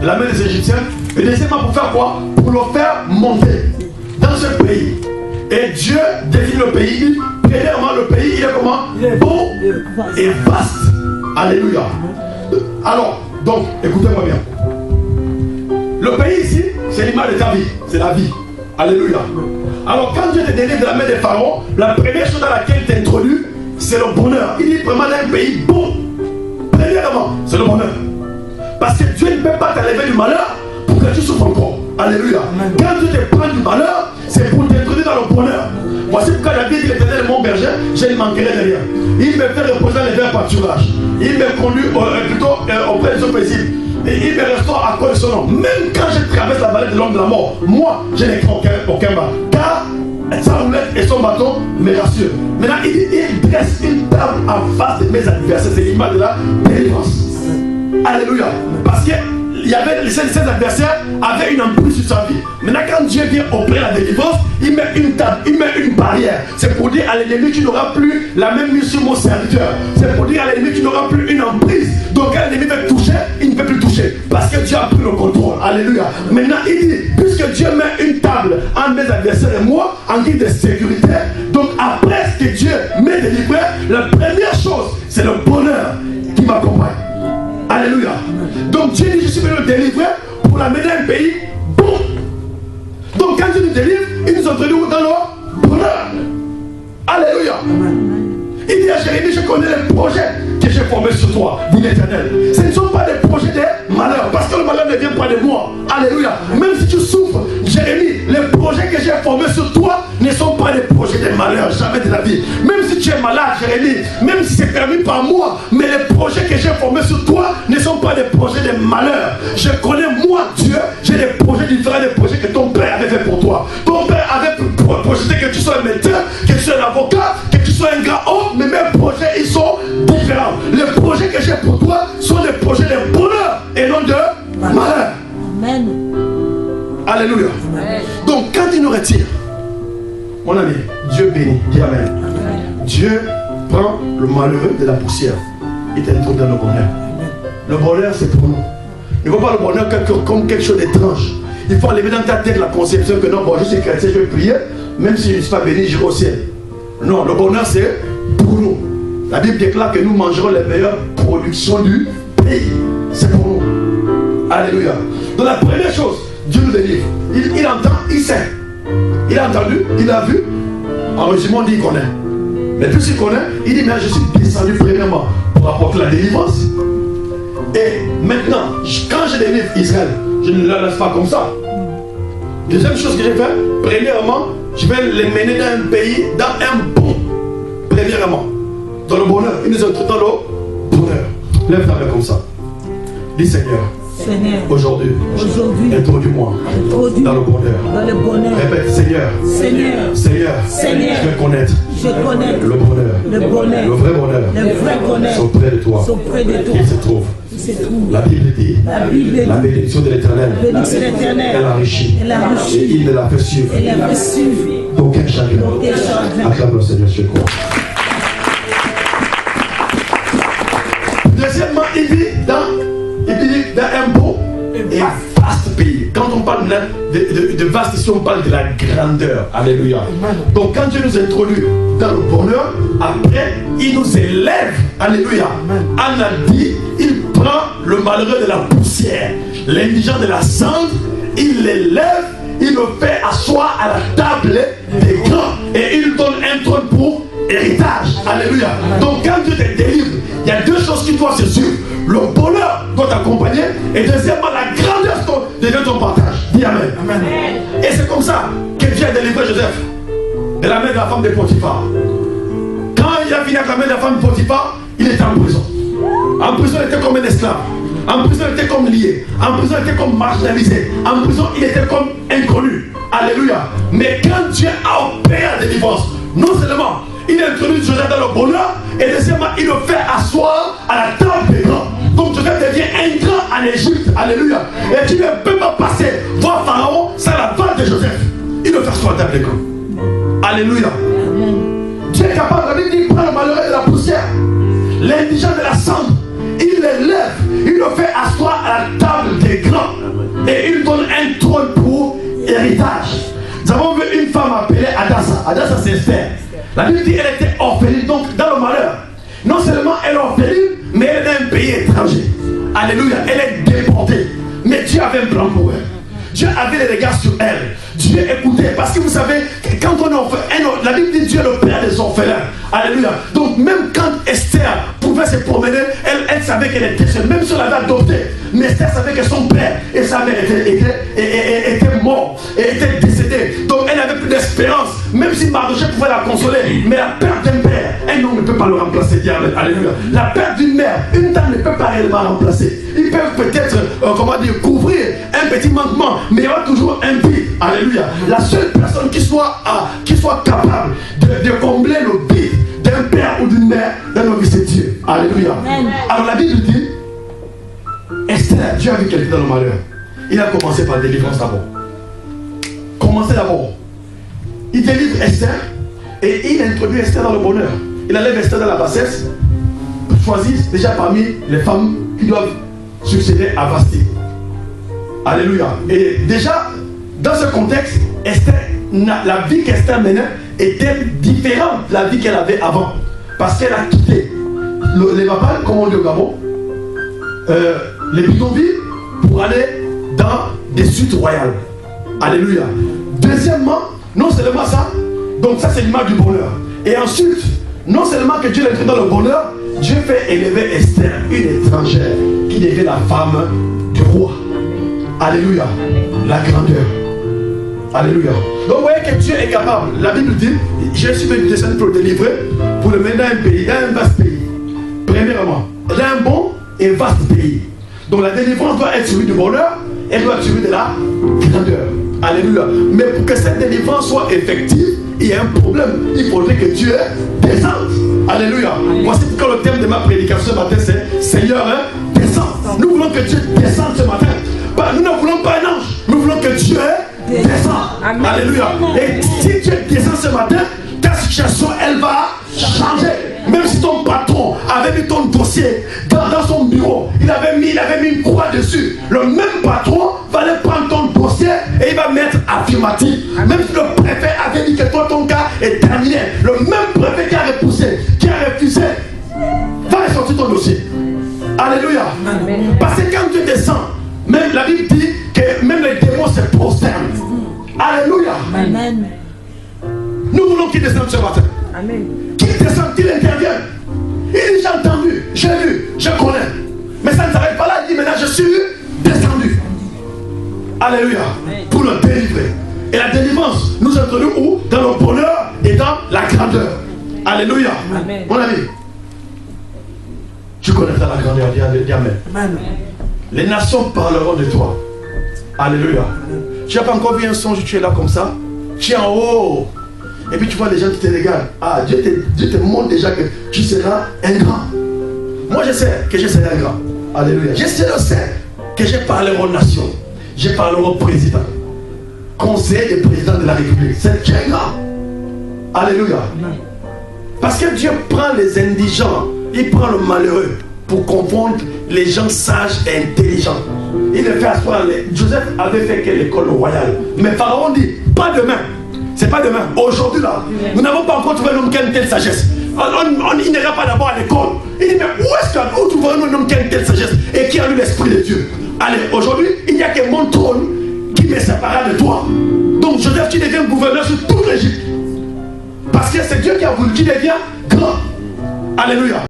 de la main des Égyptiens. Et deuxièmement, pour faire quoi? Pour le faire monter dans ce pays. Et Dieu définit le pays. Premièrement, le pays, il est comment? Beau et vaste. Alléluia. Alors, donc, écoutez-moi bien. Le pays ici, c'est l'image de ta vie. C'est la vie. Alléluia. Alors, quand Dieu te délivre de la main des pharaons, la première chose dans laquelle tu introduis, c'est le bonheur. Il dit vraiment d'un pays beau. Premièrement, c'est le bonheur. Parce que Dieu ne peut pas t'enlever du malheur pour que tu souffres encore. Alléluia. Quand Dieu te prend du malheur, c'est pour t'introduire dans le bonheur. Voici pourquoi David dit l'Éternel est mon berger, je ne manquerai de rien. Il me fait reposer dans les verts pâturages. Il me conduit auprès des eaux paisibles. Et il me restaure à cause de son nom. Même quand je traverse la vallée de l'ombre de la mort, moi, je n'ai aucun mal. Car sa roulette et son bâton me rassurent. Maintenant, il dresse une table en face de mes adversaires. C'est l'image de la délivrance. Alléluia. Parce que ses adversaires avaient une emprise sur sa vie. Maintenant, quand Dieu vient opérer la délivrance, il met une table, il met une barrière. C'est pour dire à l'ennemi, tu n'auras plus la même mise sur mon serviteur. C'est pour dire à l'ennemi, tu n'auras plus une emprise. Donc, quand l'ennemi veut toucher, il ne peut plus toucher. Parce que Dieu a pris le contrôle. Alléluia. Maintenant, il dit, puisque Dieu met une table entre mes adversaires et moi, en guise de sécurité, donc après ce que Dieu m'est délivré, la première chose, c'est le bonheur qui m'accompagne. Alléluia. Donc Dieu dit, je suis venu le délivrer pour l'amener à un pays bon. Donc quand Dieu nous délivre, il nous introduit dans le bonheur. Alléluia. Il dit à Jérémie, je connais les projets que j'ai formés sur toi, dit l'Éternel. Ce ne sont pas des projets de malheur, parce que le malheur ne vient pas de moi. Alléluia. Même si tu souffres, Jérémie, les projets que j'ai formés sur toi ne sont pas des projets de malheur, jamais de la vie. Même si tu es malade, Jérémie, même si c'est permis par moi, mais les projets que j'ai formés sur toi ne sont pas des projets de malheur. Je connais moi, Dieu, j'ai des projets différents des projets que ton père avait fait pour toi. Ton père avait projeté que tu sois un médecin, que tu sois un avocat, que tu sois un grand homme, mais mes projets, ils sont différents. Les projets que j'ai pour toi sont des projets de bonheur et non de malheur. Amen. Alléluia. Amen. Donc quand il nous retire, mon ami, Dieu bénit. Dis Amen. Dieu prend le malheureux de la poussière. Il t'introduit dans le bonheur. Le bonheur, c'est pour nous. Il ne faut pas le bonheur comme quelque chose d'étrange. Il faut enlever dans ta tête la conception que non, bon, je suis chrétien, je vais prier, même si je ne suis pas béni, j'irai au ciel. Non, le bonheur, c'est pour nous. La Bible déclare que nous mangerons les meilleures productions du pays. C'est pour nous. Alléluia. Donc la première chose, Dieu nous délivre. Il entend, il sait. Il a entendu, il a vu. En résumé, on dit qu'il connaît. Mais plus il connaît, il dit, mais je suis descendu premièrement pour apporter la délivrance. Et maintenant, quand je délivre Israël, je ne le laisse pas comme ça. Deuxième chose que j'ai fait, premièrement, je vais les mener dans un pays, dans un bon. Premièrement, dans le bonheur. Il nous introduit dans le bonheur. Lève ta main comme ça. Dis Seigneur. Seigneur, aujourd'hui, introduis-moi dans le bonheur. Répète, Seigneur, je vais connaître le bonheur, le vrai bonheur, c'est auprès de toi, qu'il se trouve. La Bible dit, la bénédiction de l'Éternel, elle enrichit, et il ne la fait suivre d'aucun chagrin. Acclame le Seigneur sur quoi. Deuxièmement, il vit dans un beau et vaste pays. Quand on parle de vaste, ici on parle de la grandeur. Alléluia. Donc quand Dieu nous introduit dans le bonheur, après il nous élève. Alléluia. On a dit, il prend le malheureux de la poussière, l'indigent de la cendre, il l'élève, il le fait asseoir à la table des grands et il donne un trône pour héritage. Alléluia. Donc quand Dieu te délivre, il y a deux choses qui doivent se suivre. Le bonheur doit t'accompagner et deuxièmement la grandeur devient ton partage. Dis Amen. Amen. Et c'est comme ça que Dieu a délivré Joseph de la main de la femme de Potiphar. Quand il a fini avec la main de la femme de Potiphar, il était en prison. En prison, il était comme un esclave. En prison, il était comme lié. En prison, il était comme marginalisé. En prison, il était comme inconnu. Alléluia. Mais quand Dieu a opéré la délivrance, non seulement il introduit Joseph dans le bonheur, et deuxièmement, il le fait asseoir à la table des grands. Donc Joseph devient un grand en Égypte. Alléluia. Et tu ne peux pas passer voir Pharaon sans la part de Joseph. Il le fait asseoir à la table des grands. Alléluia. Dieu est capable de dire, il prend le malheureux de la poussière, l'indigent de la cendre, il l'élève, il le fait asseoir à la table des grands. Hadassah c'est Esther. La Bible dit qu'elle était orpheline, donc dans le malheur. Non seulement elle est orpheline, mais elle est dans un pays étranger. Alléluia, elle est déportée. Mais Dieu avait un plan pour elle. Dieu avait les regards sur elle. Dieu écoutait. Parce que vous savez, quand on est orphelin, la Bible dit Dieu est le père des orphelins. Alléluia. Donc même quand Esther pouvait se promener, elle savait qu'elle était seule. Même si elle avait adopté. Mais Esther savait que son père et sa mère étaient morts et étaient décédés. Donc elle n'avait plus d'espérance. Même si Mardochée pouvait la consoler. Mais la perte d'un père, un homme ne peut pas le remplacer. Diable. Alléluia. La perte d'une mère, une dame ne peut pas réellement remplacer. Ils peuvent peut-être, couvrir un petit manquement. Mais il y aura toujours un vide. Alléluia. La seule personne qui soit capable de combler le vide d'un père ou d'une mère dans nos vies, c'est Dieu. Alléluia. Amen. Alors la Bible dit, Esther, Dieu a vu quelqu'un dans le malheur. Il a commencé par la délivrance d'abord. Commencez d'abord. Il délivre Esther et il introduit Esther dans le bonheur. Il enlève Esther dans la bassesse, choisit déjà parmi les femmes qui doivent succéder à Vasti. Alléluia. Et déjà, dans ce contexte, Esther, la vie qu'Esther menait était différente de la vie qu'elle avait avant. Parce qu'elle a quitté les papales, comme on dit au Gabon, les bidonvilles, pour aller dans des suites royales. Alléluia. Deuxièmement, non seulement ça, donc ça c'est l'image du bonheur. Et ensuite, non seulement que Dieu l'a dans le bonheur, Dieu fait élever Esther, une étrangère, qui devient la femme du roi. Alléluia. La grandeur. Alléluia. Donc vous voyez que Dieu est capable. La Bible dit, je suis venu descendre pour le délivrer, pour le mener dans un pays, dans un vaste pays. Premièrement, dans un bon et vaste pays. Donc la délivrance doit être celui du bonheur, elle doit être celui de la grandeur. Alléluia. Mais pour que cette délivrance soit effective, il y a un problème. Il faudrait que Dieu descende. Alléluia. Voici pourquoi le thème de ma prédication ce matin, c'est Seigneur, descends. Nous voulons que Dieu descende ce matin. Nous ne voulons pas un ange. Nous voulons que Dieu descende. Alléluia. Et si Dieu descend ce matin, ta situation, elle va changer. Même si ton patron avait mis ton dossier dans son bureau, il avait mis une croix dessus. Le même patron va aller prendre ton dossier et il va mettre affirmatif. Même si le préfet avait dit que toi, ton cas est terminé, le même préfet qui a repoussé, qui a refusé, va ressortir ton dossier. Alléluia. Amen. Parce que quand tu descends, même la Bible dit que même les démons se prosternent. Alléluia. Amen. Nous voulons qu'il descende ce matin. Amen. Qu'il descende, qu'il intervienne. Il dit j'ai entendu, j'ai vu, je connais. Mais ça ne s'arrête pas là. Il dit maintenant je suis descendu. Alléluia. Amen. Pour le délivrer. Et la délivrance nous introduit où? Dans le bonheur et dans la grandeur. Alléluia. Amen. Mon ami, tu connais la grandeur. Dis Amen. Amen. Les nations parleront de toi. Alléluia. Amen. Tu n'as pas encore vu un songe, tu es là comme ça. Tu es en haut. Et puis tu vois les gens qui te regardent. Ah, Dieu te montre déjà que tu seras un grand. Moi je sais que je serai un grand. Alléluia. Je sais que je parlerai aux nations. Je parlerai au président. Conseiller des présidents de la République. C'est très grand. Alléluia. Parce que Dieu prend les indigents. Il prend le malheureux pour confondre les gens sages et intelligents. Il le fait asseoir. Joseph avait fait que l'école royale. Mais Pharaon dit, pas demain. C'est pas demain. Aujourd'hui là, nous n'avons pas encore trouvé un homme qui a une telle sagesse. Il n'ira pas d'abord à l'école. Il dit, mais où trouverons-nous un homme qui a une telle sagesse et qui a eu l'esprit de Dieu? Allez, aujourd'hui, il n'y a que mon trône qui me séparera de toi. Donc Joseph, tu deviens gouverneur sur toute l'Égypte. Parce que c'est Dieu qui a voulu qu'il devienne grand. Alléluia.